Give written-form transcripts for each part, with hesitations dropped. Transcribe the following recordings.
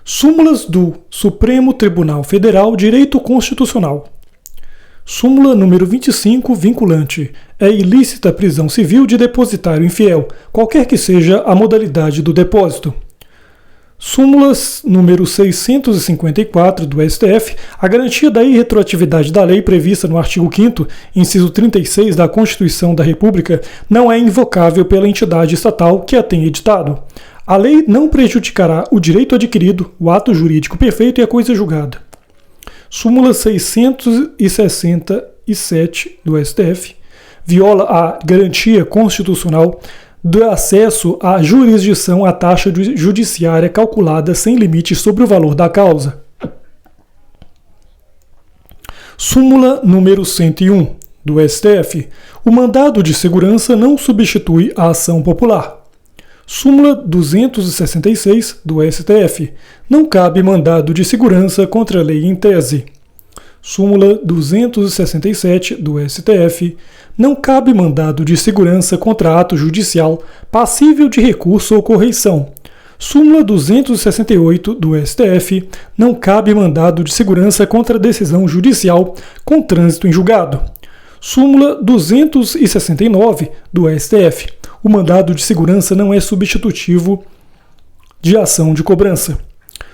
Súmulas do Supremo Tribunal Federal Direito Constitucional. Súmula número 25, vinculante. É ilícita a prisão civil de depositário infiel, qualquer que seja a modalidade do depósito. Súmulas número 654 do STF, a garantia da irretroatividade da lei prevista no artigo 5º, inciso 36 da Constituição da República, não é invocável pela entidade estatal que a tenha editado. A lei não prejudicará o direito adquirido, o ato jurídico perfeito e a coisa julgada. Súmula 667 do STF viola a garantia constitucional do acesso à jurisdição à taxa judiciária calculada sem limite sobre o valor da causa. Súmula número 101 do STF. O mandado de segurança não substitui a ação popular. Súmula 266 do STF. Não cabe mandado de segurança contra a lei em tese. Súmula 267 do STF. Não cabe mandado de segurança contra ato judicial passível de recurso ou correição. Súmula 268 do STF. Não cabe mandado de segurança contra decisão judicial com trânsito em julgado. Súmula 269 do STF. O mandado de segurança não é substitutivo de ação de cobrança.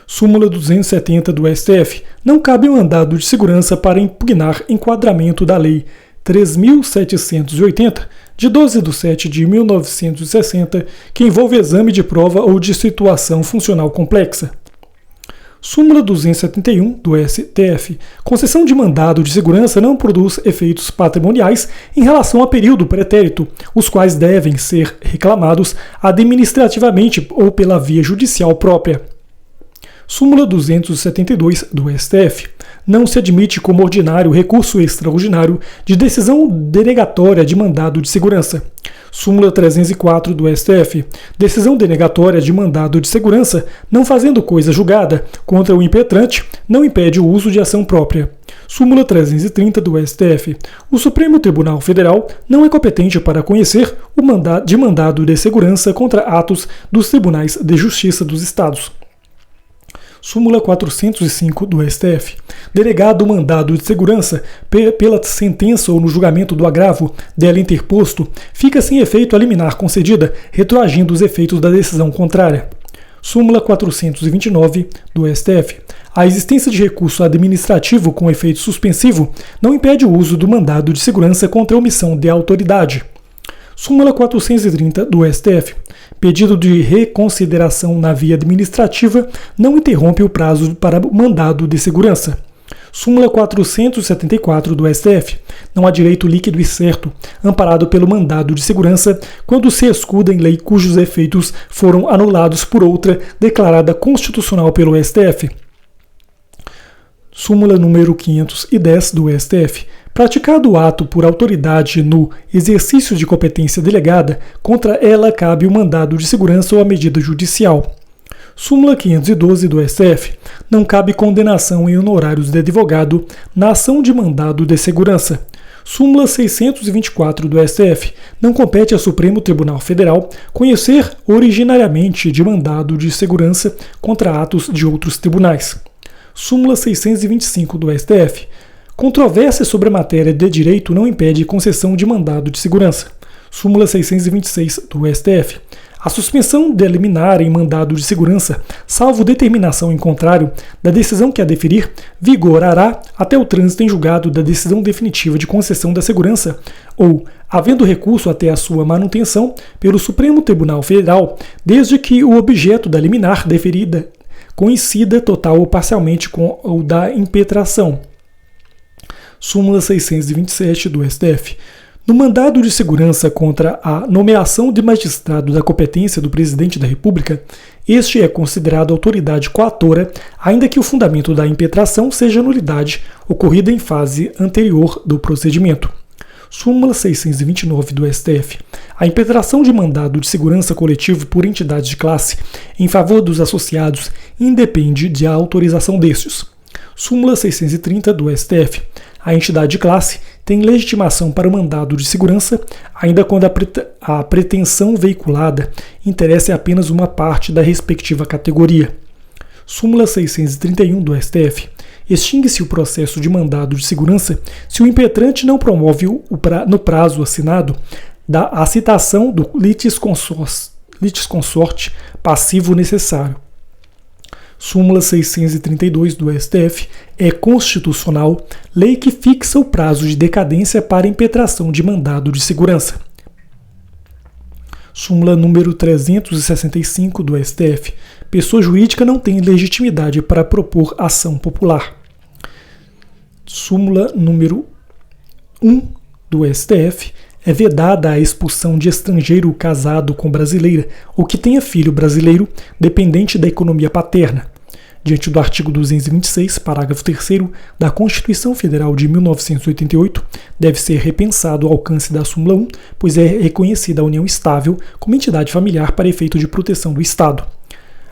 Súmula 270 do STF. Não cabe mandado de segurança para impugnar enquadramento da Lei 3.780, de 12/7/1960, que envolve exame de prova ou de situação funcional complexa. Súmula 271 do STF. Concessão de mandado de segurança não produz efeitos patrimoniais em relação a período pretérito, os quais devem ser reclamados administrativamente ou pela via judicial própria. Súmula 272 do STF. Não se admite como ordinário recurso extraordinário de decisão denegatória de mandado de segurança. Súmula 304 do STF. Decisão denegatória de mandado de segurança, não fazendo coisa julgada contra o impetrante, não impede o uso de ação própria. Súmula 330 do STF. O Supremo Tribunal Federal não é competente para conhecer o mandado de segurança contra atos dos tribunais de justiça dos estados. Súmula 405 do STF. Delegado o mandado de segurança pela sentença ou no julgamento do agravo dela interposto, fica sem efeito a liminar concedida, retroagindo os efeitos da decisão contrária. Súmula 429 do STF. A existência de recurso administrativo com efeito suspensivo não impede o uso do mandado de segurança contra omissão de autoridade. Súmula 430 do STF. Pedido de reconsideração na via administrativa não interrompe o prazo para mandado de segurança. Súmula 474 do STF. Não há direito líquido e certo, amparado pelo mandado de segurança, quando se escuda em lei cujos efeitos foram anulados por outra declarada constitucional pelo STF. Súmula número 510 do STF. Praticado o ato por autoridade no exercício de competência delegada, contra ela cabe o mandado de segurança ou a medida judicial. Súmula 512 do STF. Não cabe condenação em honorários de advogado na ação de mandado de segurança. Súmula 624 do STF. Não compete ao Supremo Tribunal Federal conhecer originariamente de mandado de segurança contra atos de outros tribunais. Súmula 625 do STF. Controvérsia sobre a matéria de direito não impede concessão de mandado de segurança. Súmula 626 do STF. A suspensão de liminar em mandado de segurança, salvo determinação em contrário da decisão que a deferir, vigorará até o trânsito em julgado da decisão definitiva de concessão da segurança ou, havendo recurso até a sua manutenção pelo Supremo Tribunal Federal, desde que o objeto da liminar deferida coincida total ou parcialmente com o da impetração. Súmula 627 do STF. No mandado de segurança contra a nomeação de magistrado da competência do Presidente da República, este é considerado autoridade coatora, ainda que o fundamento da impetração seja nulidade ocorrida em fase anterior do procedimento. Súmula 629 do STF. A impetração de mandado de segurança coletivo por entidade de classe em favor dos associados independe de autorização destes. Súmula 630 do STF. A entidade de classe tem legitimação para o mandado de segurança, ainda quando a pretensão veiculada interessa apenas uma parte da respectiva categoria. Súmula 631 do STF. Extingue-se o processo de mandado de segurança se o impetrante não promove no prazo assinado a citação do litisconsorte passivo necessário. Súmula 632 do STF. É constitucional lei que fixa o prazo de decadência para impetração de mandado de segurança. Súmula número 365 do STF. Pessoa jurídica não tem legitimidade para propor ação popular. Súmula número 1 do STF. É vedada a expulsão de estrangeiro casado com brasileira ou que tenha filho brasileiro dependente da economia paterna. Diante do artigo 226, parágrafo 3º da Constituição Federal de 1988, deve ser repensado o alcance da súmula 1, pois é reconhecida a união estável como entidade familiar para efeito de proteção do Estado.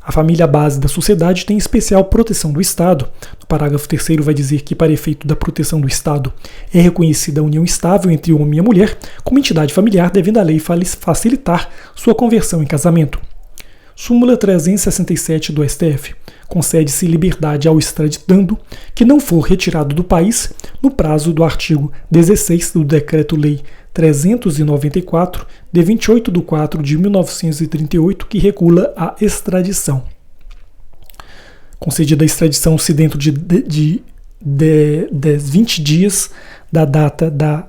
A família base da sociedade tem especial proteção do Estado. No parágrafo 3º vai dizer que, para efeito da proteção do Estado, é reconhecida a união estável entre o homem e a mulher como entidade familiar, devendo a lei facilitar sua conversão em casamento. Súmula 367 do STF. Concede-se liberdade ao extraditando que não for retirado do país no prazo do artigo 16 do Decreto-Lei 394, de 28/4/1938, que regula a extradição. Concedida a extradição se dentro de 20 dias da data da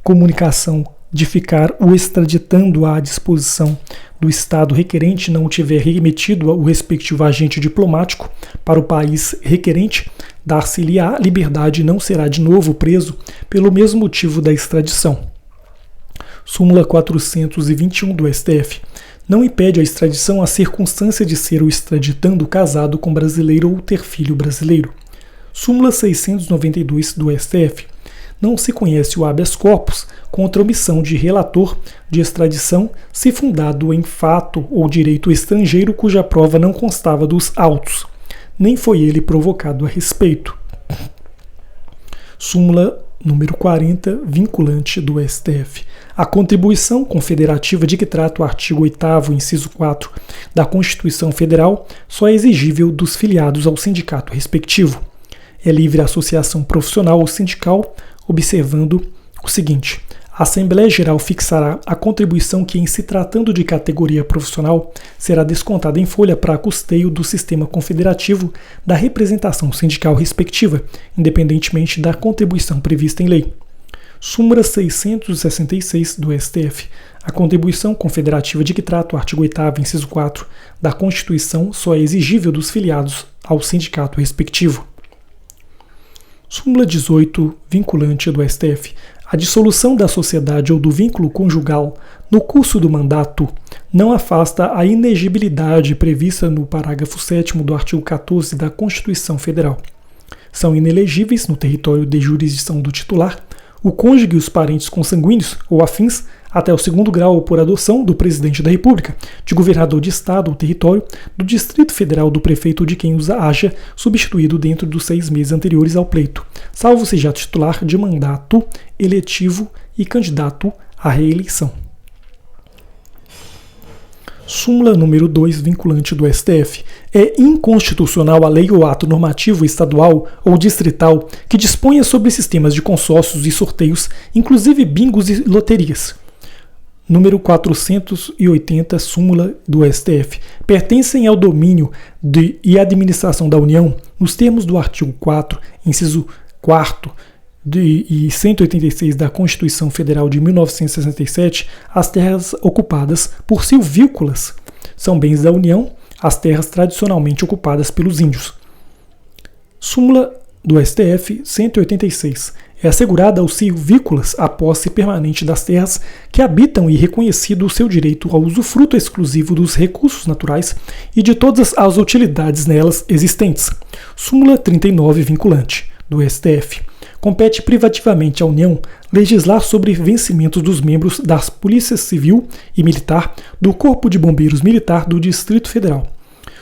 comunicação de ficar o extraditando à disposição do Estado requerente não tiver remetido o respectivo agente diplomático para o país requerente, dar-se-lhe-á liberdade e não será de novo preso pelo mesmo motivo da extradição. Súmula 421 do STF. Não impede a extradição a circunstância de ser o extraditando casado com brasileiro ou ter filho brasileiro. Súmula 692 do STF. Não se conhece o habeas corpus contra omissão de relator de extradição se fundado em fato ou direito estrangeiro cuja prova não constava dos autos, nem foi ele provocado a respeito. Súmula número 40, vinculante do STF. A contribuição confederativa de que trata o artigo 8º, inciso 4 da Constituição Federal só é exigível dos filiados ao sindicato respectivo. É livre a associação profissional ou sindical, observando o seguinte: a Assembleia Geral fixará a contribuição que, em se tratando de categoria profissional, será descontada em folha para custeio do sistema confederativo da representação sindical respectiva, independentemente da contribuição prevista em lei. Súmula 666 do STF. A contribuição confederativa de que trata o artigo 8º, inciso 4 da Constituição só é exigível dos filiados ao sindicato respectivo. Súmula 18, vinculante do STF. A dissolução da sociedade ou do vínculo conjugal no curso do mandato não afasta a inegibilidade prevista no parágrafo 7º do artigo 14 da Constituição Federal. São inelegíveis, no território de jurisdição do titular, o cônjuge e os parentes consanguíneos ou afins, até o 2º grau ou por adoção do Presidente da República, de governador de Estado ou território, do Distrito Federal, do prefeito ou de quem os haja substituído dentro dos 6 meses anteriores ao pleito, salvo seja titular de mandato eletivo e candidato à reeleição. Súmula número 2, vinculante do STF. É inconstitucional a lei ou ato normativo estadual ou distrital que disponha sobre sistemas de consórcios e sorteios, inclusive bingos e loterias. Número 480, súmula do STF. Pertencem ao domínio e administração da União, nos termos do artigo 4, inciso 4 e 186 da Constituição Federal de 1967, as terras ocupadas por silvícolas são bens da União, as terras tradicionalmente ocupadas pelos índios. Súmula do STF 186. É assegurada aos silvícolas a posse permanente das terras que habitam e reconhecido o seu direito ao usufruto exclusivo dos recursos naturais e de todas as utilidades nelas existentes. Súmula 39, vinculante do STF. Compete privativamente à União legislar sobre vencimentos dos membros das Polícias Civil e Militar, do Corpo de Bombeiros Militar do Distrito Federal.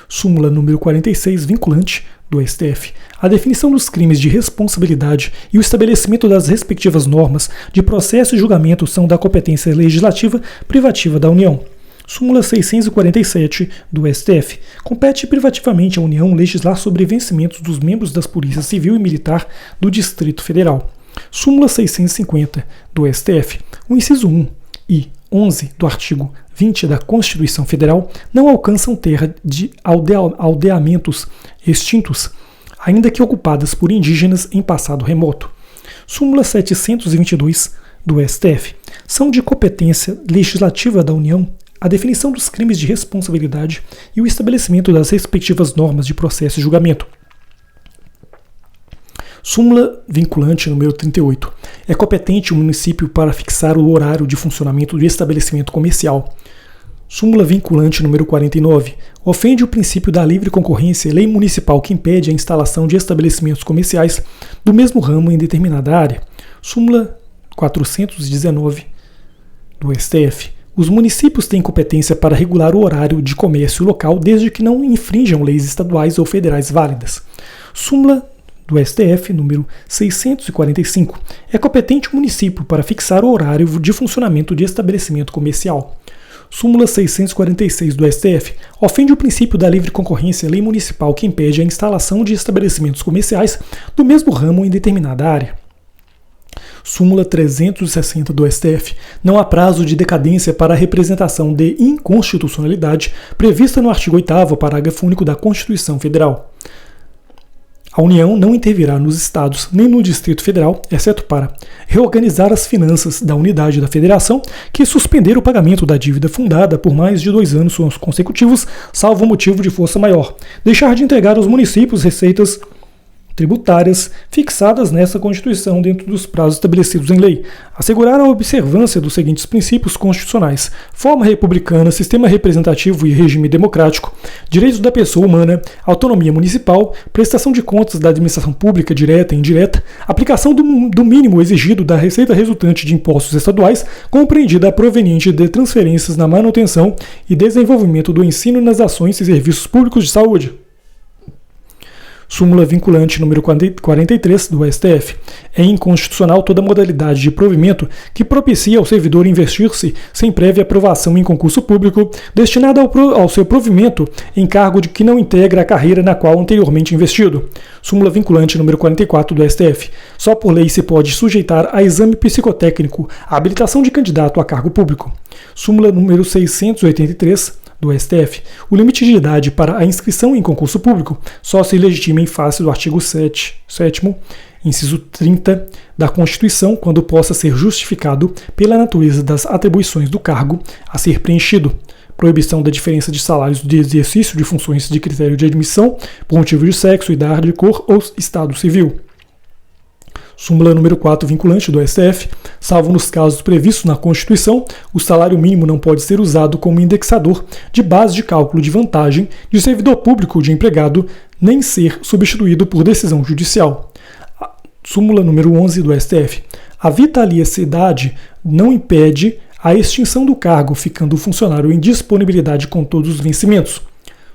Súmula número 46, vinculante do STF. A definição dos crimes de responsabilidade e o estabelecimento das respectivas normas de processo e julgamento são da competência legislativa privativa da União. Súmula 647 do STF. Compete privativamente à União legislar sobre vencimentos dos membros das polícias civil e militar do Distrito Federal. Súmula 650 do STF. O inciso 1 e 11 do artigo 20 da Constituição Federal não alcançam terra de aldeamentos extintos, ainda que ocupadas por indígenas em passado remoto. Súmula 722 do STF. São de competência legislativa da União a definição dos crimes de responsabilidade e o estabelecimento das respectivas normas de processo e julgamento. Súmula vinculante número 38. É competente o município para fixar o horário de funcionamento do estabelecimento comercial. Súmula vinculante número 49. Ofende o princípio da livre concorrência lei municipal que impede a instalação de estabelecimentos comerciais do mesmo ramo em determinada área. Súmula 419 do STF. Os municípios têm competência para regular o horário de comércio local desde que não infrinjam leis estaduais ou federais válidas. Súmula do STF, número 645. É competente o município para fixar o horário de funcionamento de estabelecimento comercial. Súmula 646 do STF. Ofende o princípio da livre concorrência lei municipal que impede a instalação de estabelecimentos comerciais do mesmo ramo em determinada área. Súmula 360 do STF. Não há prazo de decadência para a representação de inconstitucionalidade prevista no artigo 8º, parágrafo único da Constituição Federal. A União não intervirá nos Estados nem no Distrito Federal, exceto para reorganizar as finanças da unidade da Federação, que suspender o pagamento da dívida fundada por mais de 2 anos consecutivos, salvo motivo de força maior, deixar de entregar aos municípios receitas tributárias fixadas nessa Constituição dentro dos prazos estabelecidos em lei, assegurar a observância dos seguintes princípios constitucionais: forma republicana, sistema representativo e regime democrático, direitos da pessoa humana, autonomia municipal, prestação de contas da administração pública direta e indireta, aplicação do mínimo exigido da receita resultante de impostos estaduais, compreendida a proveniente de transferências na manutenção e desenvolvimento do ensino nas ações e serviços públicos de saúde. Súmula vinculante número 43 do STF. É inconstitucional toda modalidade de provimento que propicia ao servidor investir-se sem prévia aprovação em concurso público destinado ao seu provimento em cargo de que não integra a carreira na qual anteriormente investido. Súmula vinculante número 44 do STF. Só por lei se pode sujeitar a exame psicotécnico a habilitação de candidato a cargo público. Súmula número 683 do STF. O limite de idade para a inscrição em concurso público só se legitima em face do artigo 7º, inciso 30 da Constituição, quando possa ser justificado pela natureza das atribuições do cargo a ser preenchido. Proibição da diferença de salários de exercício de funções de critério de admissão por motivo de sexo, idade, cor ou estado civil. Súmula número 4 vinculante do STF. Salvo nos casos previstos na Constituição, o salário mínimo não pode ser usado como indexador de base de cálculo de vantagem de servidor público ou de empregado, nem ser substituído por decisão judicial. Súmula número 11 do STF. A vitaliciedade não impede a extinção do cargo, ficando o funcionário em disponibilidade com todos os vencimentos.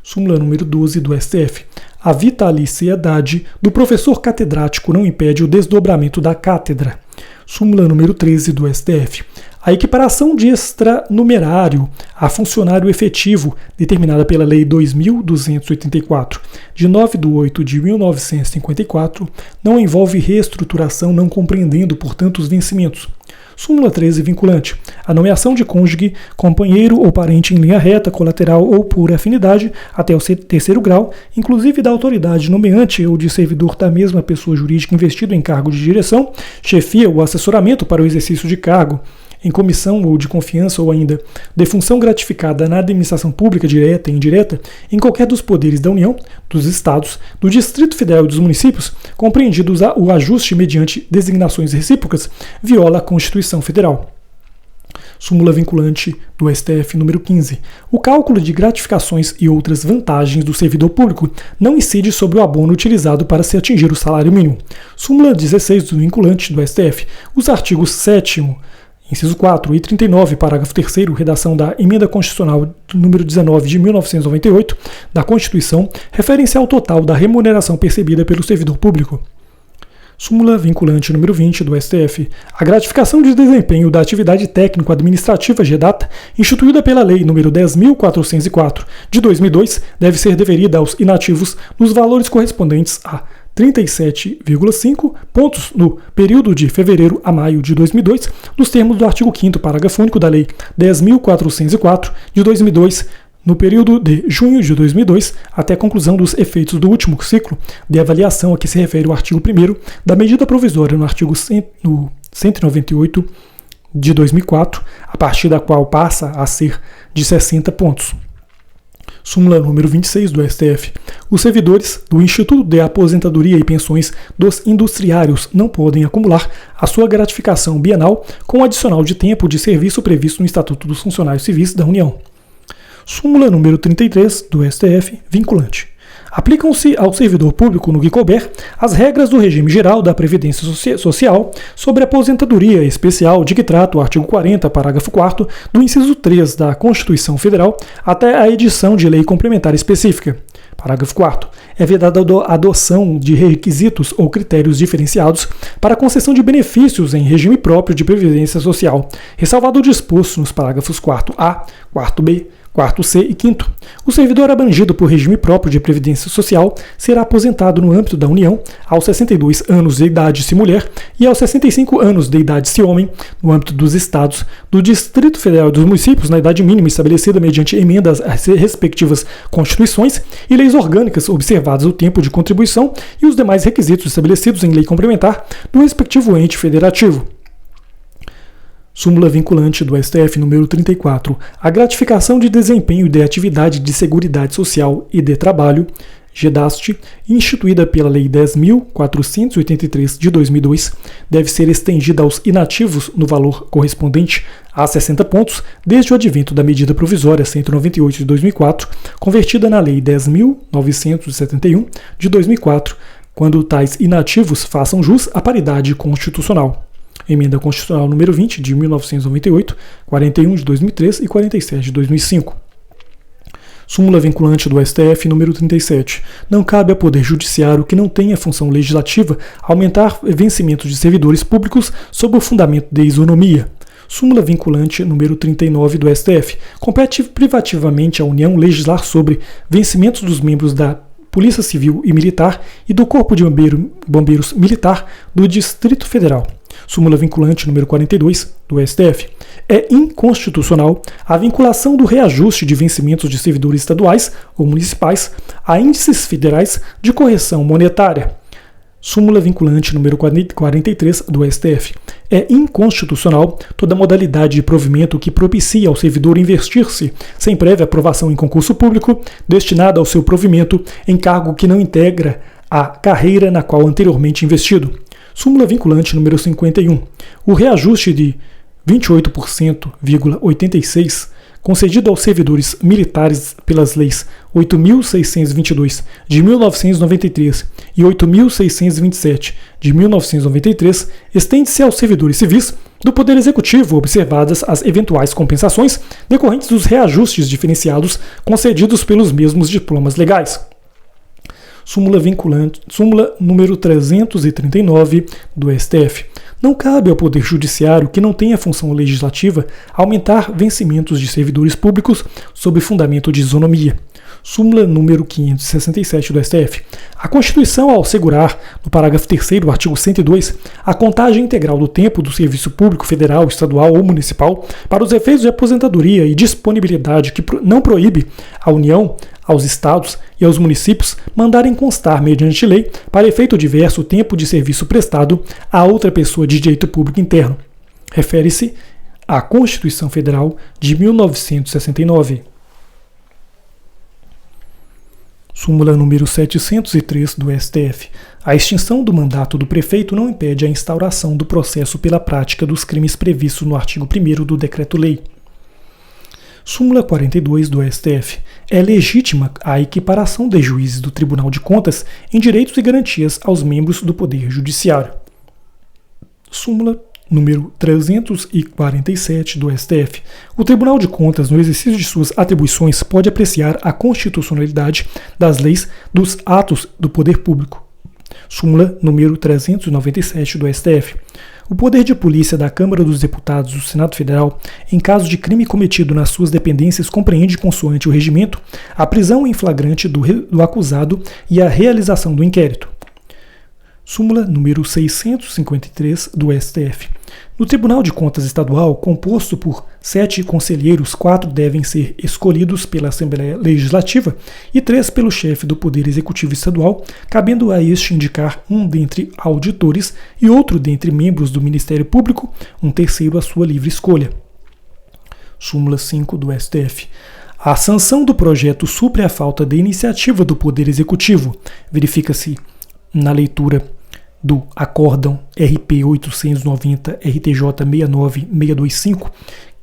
Súmula número 12 do STF. A vitaliciedade do professor catedrático não impede o desdobramento da cátedra. Súmula número 13 do STF. A equiparação de extranumerário a funcionário efetivo, determinada pela Lei 2.284, de 9/8/1954, não envolve reestruturação, não compreendendo, portanto, os vencimentos. Súmula 13 vinculante. A nomeação de cônjuge, companheiro ou parente em linha reta, colateral ou por afinidade até o 3º grau, inclusive da autoridade nomeante ou de servidor da mesma pessoa jurídica investido em cargo de direção, chefia ou assessoramento para o exercício de cargo, em comissão ou de confiança ou ainda de função gratificada na administração pública direta e indireta, em qualquer dos poderes da União, dos Estados, do Distrito Federal e dos municípios, compreendidos o ajuste mediante designações recíprocas, viola a Constituição Federal. Súmula vinculante do STF número 15. O cálculo de gratificações e outras vantagens do servidor público não incide sobre o abono utilizado para se atingir o salário mínimo. Súmula 16 do vinculante do STF. Os artigos 7º, inciso 4 e 39, parágrafo 3º, redação da Emenda Constitucional número 19 de 1998 da Constituição, referem-se ao total da remuneração percebida pelo servidor público. Súmula vinculante número 20 do STF. A gratificação de desempenho da atividade técnico-administrativa GEDATA, instituída pela Lei nº 10.404 de 2002, deve ser deferida aos inativos nos valores correspondentes a 37,5 pontos no período de fevereiro a maio de 2002, nos termos do artigo 5º, parágrafo único da Lei 10.404 de 2002, no período de junho de 2002 até a conclusão dos efeitos do último ciclo de avaliação a que se refere o artigo 1º da medida provisória no artigo 198 de 2004, a partir da qual passa a ser de 60 pontos. Súmula número 26 do STF. Os servidores do Instituto de Aposentadoria e Pensões dos Industriários não podem acumular a sua gratificação bienal com o adicional de tempo de serviço previsto no Estatuto dos Funcionários Civis da União. Súmula número 33 do STF, vinculante. Aplicam-se ao servidor público, no que couber, as regras do regime geral da Previdência Social sobre aposentadoria especial de que trata o artigo 40, parágrafo 4º do inciso 3 da Constituição Federal até a edição de lei complementar específica. Parágrafo 4º. É vedada a adoção de requisitos ou critérios diferenciados para a concessão de benefícios em regime próprio de previdência social, ressalvado o disposto nos parágrafos 4A, 4B, 4C e 5º. O servidor abrangido por regime próprio de previdência social será aposentado no âmbito da União aos 62 anos de idade se mulher e aos 65 anos de idade se homem, no âmbito dos estados, do Distrito Federal e dos municípios na idade mínima estabelecida mediante emendas às respectivas constituições e leis orgânicas, observadas o tempo de contribuição e os demais requisitos estabelecidos em lei complementar do respectivo ente federativo. Súmula vinculante do STF número 34. A gratificação de desempenho de atividade de Seguridade Social e de Trabalho, GEDAST, instituída pela Lei 10.483 de 2002, deve ser estendida aos inativos no valor correspondente a 60 pontos desde o advento da medida provisória 198 de 2004, convertida na Lei 10.971 de 2004, quando tais inativos façam jus à paridade constitucional. Emenda Constitucional número 20, de 1998, 41 de 2003 e 47 de 2005. Súmula vinculante do STF número 37. Não cabe ao Poder Judiciário que não tenha função legislativa aumentar vencimentos de servidores públicos sob o fundamento de isonomia. Súmula vinculante número 39 do STF. Compete privativamente à União legislar sobre vencimentos dos membros da Polícia Civil e Militar e do Corpo de Bombeiros Militar do Distrito Federal. Súmula vinculante número 42 do STF. É inconstitucional a vinculação do reajuste de vencimentos de servidores estaduais ou municipais a índices federais de correção monetária. Súmula vinculante número 43 do STF. É inconstitucional toda modalidade de provimento que propicia ao servidor investir-se, sem prévia aprovação em concurso público, destinada ao seu provimento em cargo que não integra a carreira na qual anteriormente investido. Súmula vinculante número 51. O reajuste de 28,86% concedido aos servidores militares pelas leis 8.622 de 1993 e 8.627 de 1993 estende-se aos servidores civis do Poder Executivo, observadas as eventuais compensações decorrentes dos reajustes diferenciados concedidos pelos mesmos diplomas legais. Súmula número 339 do STF. Não cabe ao Poder Judiciário, que não tenha função legislativa, aumentar vencimentos de servidores públicos sob fundamento de isonomia. Súmula número 567 do STF. A Constituição, ao assegurar, no parágrafo 3º do artigo 102, a contagem integral do tempo do serviço público federal, estadual ou municipal para os efeitos de aposentadoria e disponibilidade que não proíbe à União, aos estados e aos municípios mandarem constar, mediante lei, para efeito diverso o tempo de serviço prestado a outra pessoa de direito público interno. Refere-se à Constituição Federal de 1969. Súmula número 703 do STF. A extinção do mandato do prefeito não impede a instauração do processo pela prática dos crimes previstos no artigo 1º do Decreto-Lei. Súmula 42 do STF. É legítima a equiparação de juízes do Tribunal de Contas em direitos e garantias aos membros do Poder Judiciário. Súmula número 347 do STF. O Tribunal de Contas, no exercício de suas atribuições, pode apreciar a constitucionalidade das leis dos atos do poder público. Súmula número 397 do STF. O poder de polícia da Câmara dos Deputados do Senado Federal, em caso de crime cometido nas suas dependências, compreende, consoante o regimento, a prisão em flagrante do acusado e a realização do inquérito. Súmula número 653 do STF. No Tribunal de Contas Estadual, composto por 7 conselheiros, 4 devem ser escolhidos pela Assembleia Legislativa e 3 pelo chefe do Poder Executivo Estadual, cabendo a este indicar um dentre auditores e outro dentre membros do Ministério Público, um terceiro à sua livre escolha. Súmula 5 do STF. A sanção do projeto supre a falta de iniciativa do Poder Executivo. Verifica-se na leitura do Acórdão RP 890 RTJ 69625,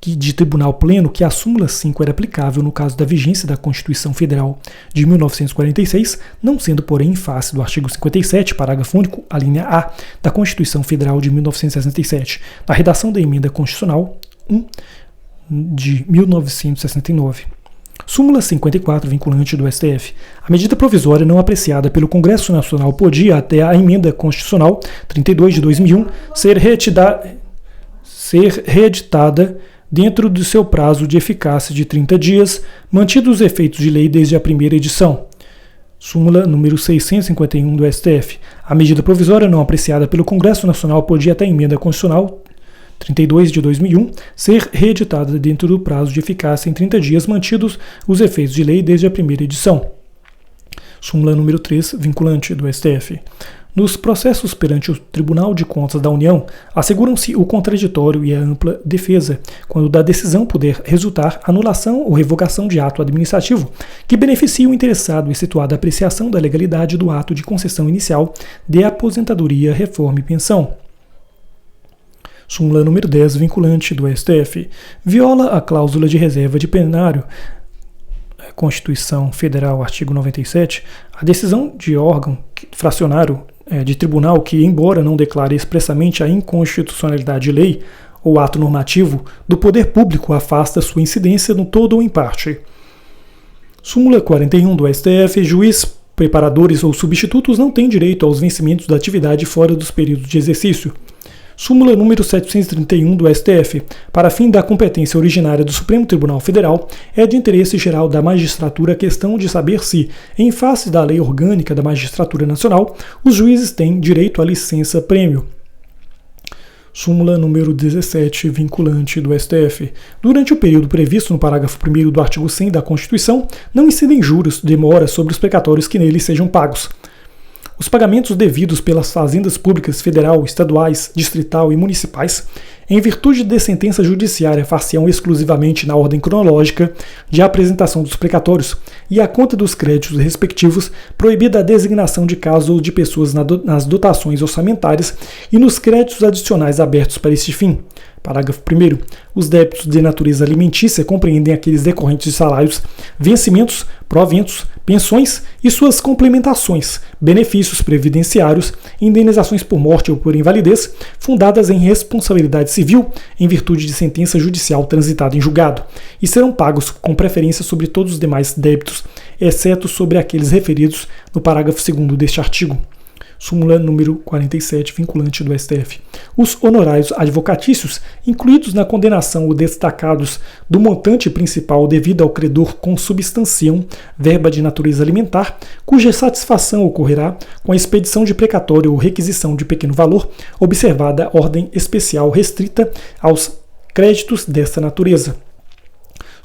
de Tribunal Pleno, que a súmula 5 era aplicável no caso da vigência da Constituição Federal de 1946, não sendo, porém, em face do artigo 57, parágrafo único, a linha A, da Constituição Federal de 1967, na redação da Emenda Constitucional 1 de 1969. Súmula 54, vinculante do STF. A medida provisória não apreciada pelo Congresso Nacional podia, até a Emenda Constitucional 32 de 2001, ser reeditada dentro do seu prazo de eficácia de 30 dias, mantidos os efeitos de lei desde a primeira edição. Súmula número 651 do STF. A medida provisória não apreciada pelo Congresso Nacional podia, até a Emenda Constitucional 32 de 2001, ser reeditada dentro do prazo de eficácia em 30 dias, mantidos os efeitos de lei desde a primeira edição. Súmula número 3, vinculante do STF. Nos processos perante o Tribunal de Contas da União, asseguram-se o contraditório e a ampla defesa, quando da decisão puder resultar anulação ou revogação de ato administrativo que beneficie o interessado, excetuada a apreciação da legalidade do ato de concessão inicial de aposentadoria, reforma e pensão. Súmula número 10, vinculante do STF. Viola a cláusula de reserva de plenário, Constituição Federal, artigo 97, a decisão de órgão fracionário de tribunal que, embora não declare expressamente a inconstitucionalidade de lei ou ato normativo do poder público, afasta sua incidência no todo ou em parte. Súmula 41 do STF. Juiz, preparadores ou substitutos não têm direito aos vencimentos da atividade fora dos períodos de exercício. Súmula número 731 do STF. Para fim da competência originária do Supremo Tribunal Federal, é de interesse geral da magistratura a questão de saber se, em face da Lei Orgânica da Magistratura Nacional, os juízes têm direito à licença-prêmio. Súmula número 17, vinculante do STF. Durante o período previsto no parágrafo 1º do artigo 100 da Constituição, não incidem juros de demora sobre os precatórios que neles sejam pagos. Os pagamentos devidos pelas fazendas públicas federal, estaduais, distrital e municipais, em virtude de sentença judiciária, far-se-ão exclusivamente na ordem cronológica de apresentação dos precatórios e à conta dos créditos respectivos, proibida a designação de casos ou de pessoas nas dotações orçamentárias e nos créditos adicionais abertos para este fim. Parágrafo 1º. Os débitos de natureza alimentícia compreendem aqueles decorrentes de salários, vencimentos, proventos, pensões e suas complementações, benefícios previdenciários, indenizações por morte ou por invalidez, fundadas em responsabilidade civil em virtude de sentença judicial transitada em julgado, e serão pagos com preferência sobre todos os demais débitos, exceto sobre aqueles referidos no parágrafo 2º deste artigo. Súmula número 47, vinculante do STF. Os honorários advocatícios, incluídos na condenação ou destacados do montante principal devido ao credor consubstanciam verba de natureza alimentar, cuja satisfação ocorrerá com a expedição de precatório ou requisição de pequeno valor, observada a ordem especial restrita aos créditos desta natureza.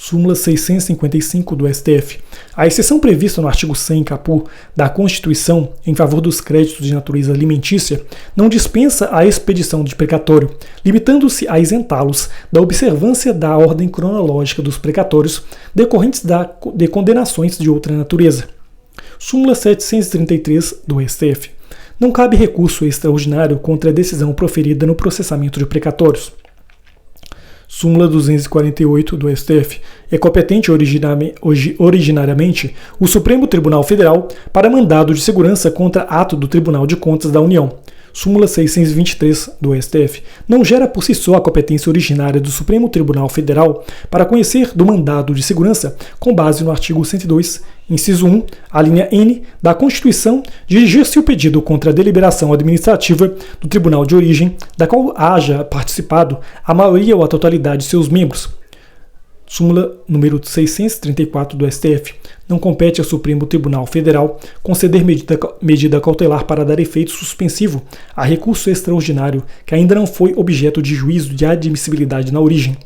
Súmula 655 do STF. A exceção prevista no artigo 100, caput, da Constituição em favor dos créditos de natureza alimentícia não dispensa a expedição de precatório, limitando-se a isentá-los da observância da ordem cronológica dos precatórios decorrentes de condenações de outra natureza. Súmula 733 do STF. Não cabe recurso extraordinário contra a decisão proferida no processamento de precatórios. Súmula 248 do STF. É competente originariamente o Supremo Tribunal Federal para mandado de segurança contra ato do Tribunal de Contas da União. Súmula 623 do STF. Não gera por si só a competência originária do Supremo Tribunal Federal para conhecer do mandado de segurança, com base no artigo 102, inciso 1, a linha N da Constituição, dirigir-se o pedido contra a deliberação administrativa do tribunal de origem, da qual haja participado a maioria ou a totalidade de seus membros. Súmula número 634 do STF. Não compete ao Supremo Tribunal Federal conceder medida cautelar para dar efeito suspensivo a recurso extraordinário que ainda não foi objeto de juízo de admissibilidade na origem.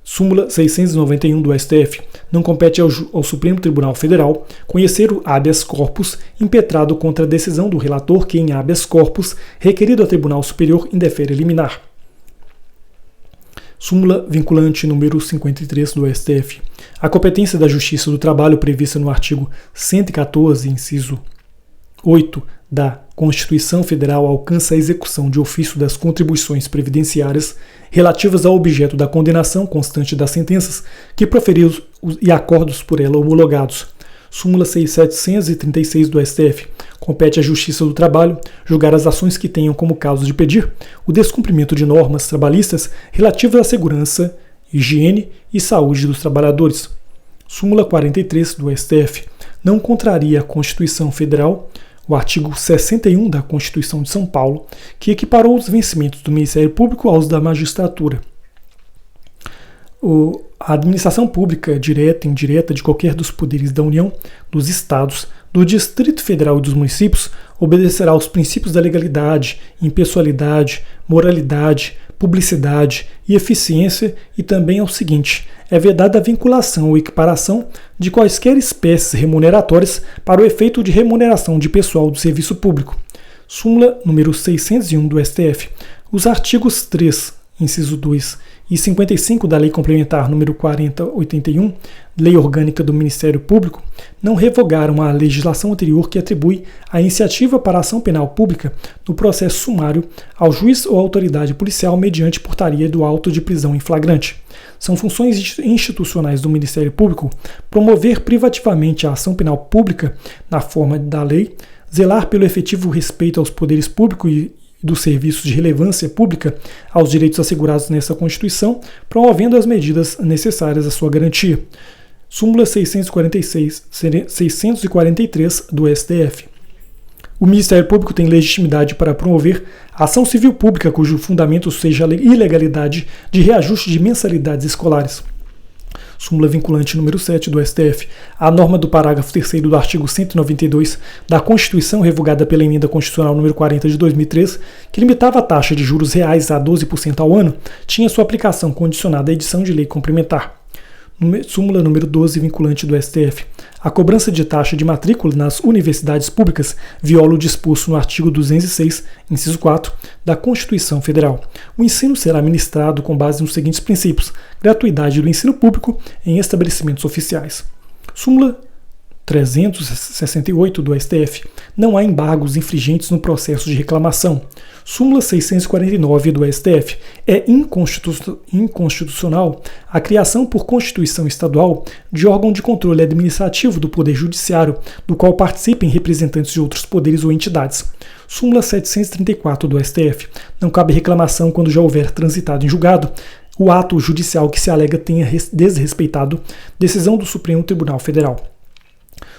Súmula 691 do STF. Não compete ao Supremo Tribunal Federal conhecer o habeas corpus impetrado contra a decisão do relator que em habeas corpus requerido ao Tribunal Superior indefere liminar. Súmula vinculante número 53 do STF. A competência da Justiça do Trabalho prevista no artigo 114, inciso 8 da Constituição Federal alcança a execução de ofício das contribuições previdenciárias relativas ao objeto da condenação constante das sentenças que proferiu e acordos por ela homologados. Súmula 736 do STF. Compete à Justiça do Trabalho julgar as ações que tenham como causa de pedir o descumprimento de normas trabalhistas relativas à segurança, higiene e saúde dos trabalhadores. Súmula 43 do STF. Não contraria a Constituição Federal o artigo 61 da Constituição de São Paulo, que equiparou os vencimentos do Ministério Público aos da magistratura. A administração pública, direta e indireta, de qualquer dos poderes da União, dos Estados, do Distrito Federal e dos municípios, obedecerá aos princípios da legalidade, impessoalidade, moralidade, publicidade e eficiência e também ao seguinte: é vedada a vinculação ou equiparação de quaisquer espécies remuneratórias para o efeito de remuneração de pessoal do serviço público. Súmula número 601 do STF. Os artigos 3, inciso 2 e 55 da Lei Complementar número 4081, Lei Orgânica do Ministério Público, não revogaram a legislação anterior que atribui a iniciativa para a ação penal pública no processo sumário ao juiz ou autoridade policial mediante portaria do auto de prisão em flagrante. São funções institucionais do Ministério Público promover privativamente a ação penal pública na forma da lei, zelar pelo efetivo respeito aos poderes públicos e dos serviços de relevância pública aos direitos assegurados nessa Constituição, promovendo as medidas necessárias à sua garantia. Súmula 643 do STF. O Ministério Público tem legitimidade para promover ação civil pública cujo fundamento seja a ilegalidade de reajuste de mensalidades escolares. Súmula vinculante número 7 do STF. A norma do parágrafo 3º do artigo 192 da Constituição, revogada pela Emenda Constitucional número 40 de 2003, que limitava a taxa de juros reais a 12% ao ano, tinha sua aplicação condicionada à edição de lei complementar. Súmula número 12, vinculante do STF. A cobrança de taxa de matrícula nas universidades públicas viola o disposto no artigo 206, inciso 4, da Constituição Federal. O ensino será ministrado com base nos seguintes princípios: gratuidade do ensino público em estabelecimentos oficiais. Súmula 368 do STF. Não há embargos infringentes no processo de reclamação. Súmula 649 do STF. É inconstitucional a criação por Constituição Estadual de órgão de controle administrativo do Poder Judiciário, do qual participem representantes de outros poderes ou entidades. Súmula 734 do STF. Não cabe reclamação quando já houver transitado em julgado o ato judicial que se alega tenha desrespeitado decisão do Supremo Tribunal Federal.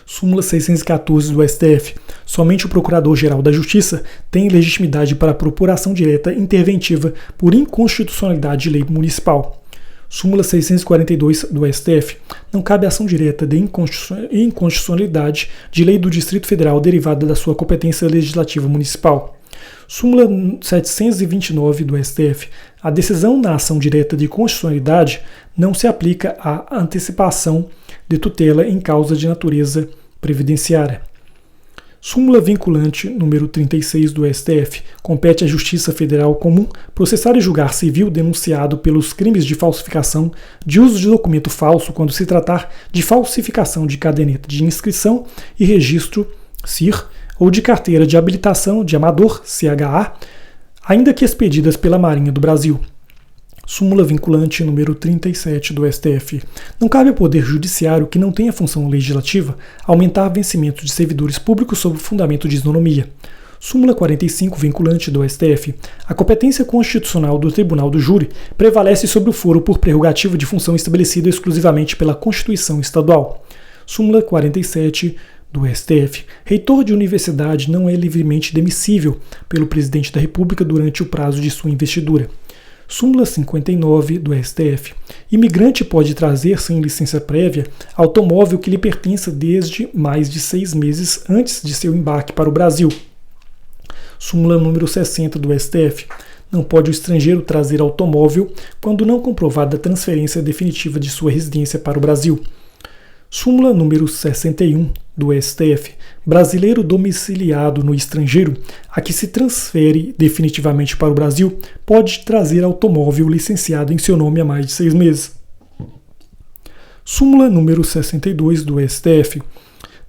Súmula 614 do STF. Somente o Procurador-Geral da Justiça tem legitimidade para propor ação direta interventiva por inconstitucionalidade de lei municipal. Súmula 642 do STF. Não cabe ação direta de inconstitucionalidade de lei do Distrito Federal derivada da sua competência legislativa municipal. Súmula 729 do STF. A decisão na ação direta de constitucionalidade não se aplica à antecipação de tutela em causa de natureza previdenciária. Súmula vinculante número 36 do STF. Compete à Justiça Federal Comum processar e julgar civil denunciado pelos crimes de falsificação, de uso de documento falso quando se tratar de falsificação de caderneta de inscrição e registro, CIR, ou de carteira de habilitação de amador, CHA, ainda que expedidas pela Marinha do Brasil. Súmula vinculante número 37 do STF. Não cabe ao Poder Judiciário, que não tenha função legislativa, aumentar vencimento de servidores públicos sob o fundamento de isonomia. Súmula 45, vinculante do STF. A competência constitucional do Tribunal do Júri prevalece sobre o foro por prerrogativa de função estabelecida exclusivamente pela Constituição Estadual. Súmula 47 do STF. Reitor de universidade não é livremente demissível pelo Presidente da República durante o prazo de sua investidura. Súmula 59 do STF. Imigrante pode trazer, sem licença prévia, automóvel que lhe pertença desde mais de 6 meses antes de seu embarque para o Brasil. Súmula número 60 do STF. Não pode o estrangeiro trazer automóvel quando não comprovada a transferência definitiva de sua residência para o Brasil. Súmula número 61 do STF. Brasileiro domiciliado no estrangeiro, a que se transfere definitivamente para o Brasil, pode trazer automóvel licenciado em seu nome há mais de 6 meses. Súmula número 62 do STF.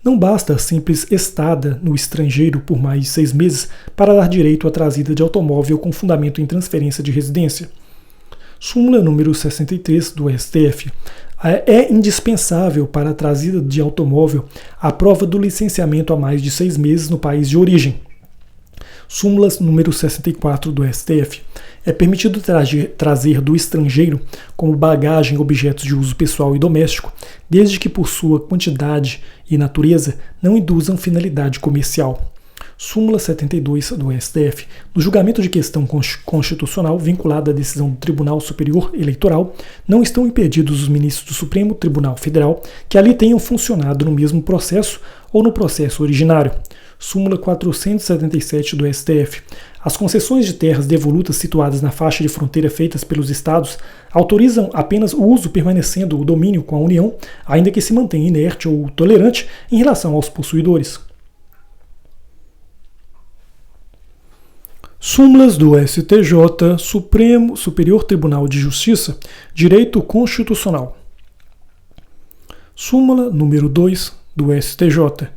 Não basta a simples estada no estrangeiro por mais de 6 meses para dar direito à trazida de automóvel com fundamento em transferência de residência. Súmula número 63 do STF. É indispensável para a trazida de automóvel a prova do licenciamento há mais de 6 meses no país de origem. Súmula número 64 do STF. É permitido trazer do estrangeiro como bagagem objetos de uso pessoal e doméstico, desde que por sua quantidade e natureza não induzam finalidade comercial. Súmula 72 do STF. No julgamento de questão constitucional vinculada à decisão do Tribunal Superior Eleitoral, não estão impedidos os ministros do Supremo Tribunal Federal que ali tenham funcionado no mesmo processo ou no processo originário. Súmula 477 do STF. As concessões de terras devolutas situadas na faixa de fronteira feitas pelos Estados autorizam apenas o uso permanecendo o domínio com a União, ainda que se mantenha inerte ou tolerante em relação aos possuidores. Súmulas do STJ, Superior Tribunal de Justiça, Direito Constitucional. Súmula número 2 do STJ.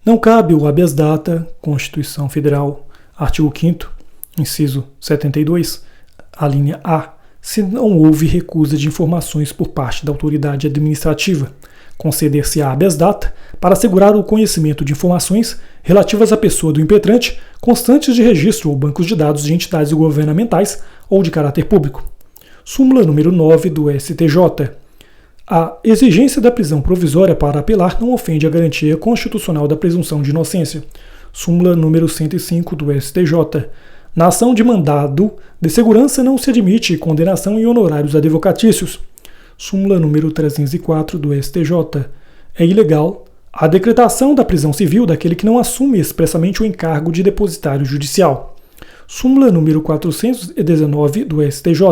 Não cabe o habeas data, Constituição Federal, artigo 5º, inciso 72, a linha A, se não houve recusa de informações por parte da autoridade administrativa. Conceder-se-á habeas data para assegurar o conhecimento de informações relativas à pessoa do impetrante, constantes de registro ou bancos de dados de entidades governamentais ou de caráter público. Súmula número 9 do STJ. A exigência da prisão provisória para apelar não ofende a garantia constitucional da presunção de inocência. Súmula número 105 do STJ. Na ação de mandado de segurança não se admite condenação em honorários advocatícios. Súmula número 304 do STJ. É ilegal a decretação da prisão civil daquele que não assume expressamente o encargo de depositário judicial. Súmula número 419 do STJ.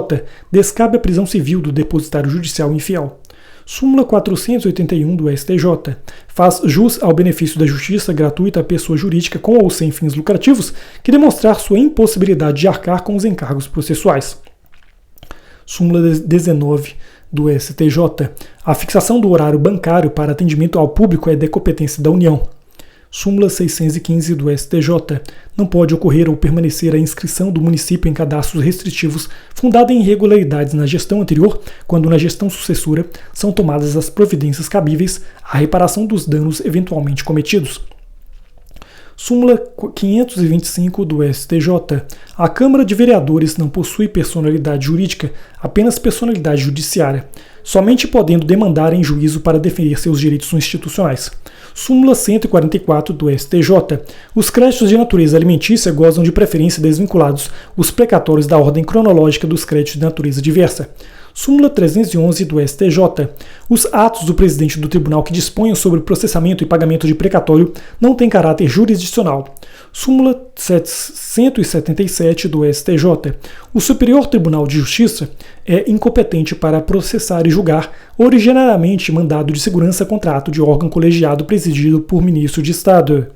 Descabe a prisão civil do depositário judicial infiel. Súmula 481 do STJ. Faz jus ao benefício da justiça gratuita à pessoa jurídica com ou sem fins lucrativos que demonstrar sua impossibilidade de arcar com os encargos processuais. Súmula 19 do STJ. A fixação do horário bancário para atendimento ao público é de competência da União. Súmula 615 do STJ. Não pode ocorrer ou permanecer a inscrição do município em cadastros restritivos fundada em irregularidades na gestão anterior, quando na gestão sucessora são tomadas as providências cabíveis à reparação dos danos eventualmente cometidos. Súmula 525 do STJ. A Câmara de Vereadores não possui personalidade jurídica, apenas personalidade judiciária, somente podendo demandar em juízo para defender seus direitos institucionais. Súmula 144 do STJ. Os créditos de natureza alimentícia gozam de preferência desvinculados os precatórios da ordem cronológica dos créditos de natureza diversa. Súmula 311 do STJ. Os atos do presidente do tribunal que disponham sobre processamento e pagamento de precatório não têm caráter jurisdicional. Súmula 177 do STJ. O Superior Tribunal de Justiça é incompetente para processar e julgar originariamente mandado de segurança contra ato de órgão colegiado presidido por ministro de Estado.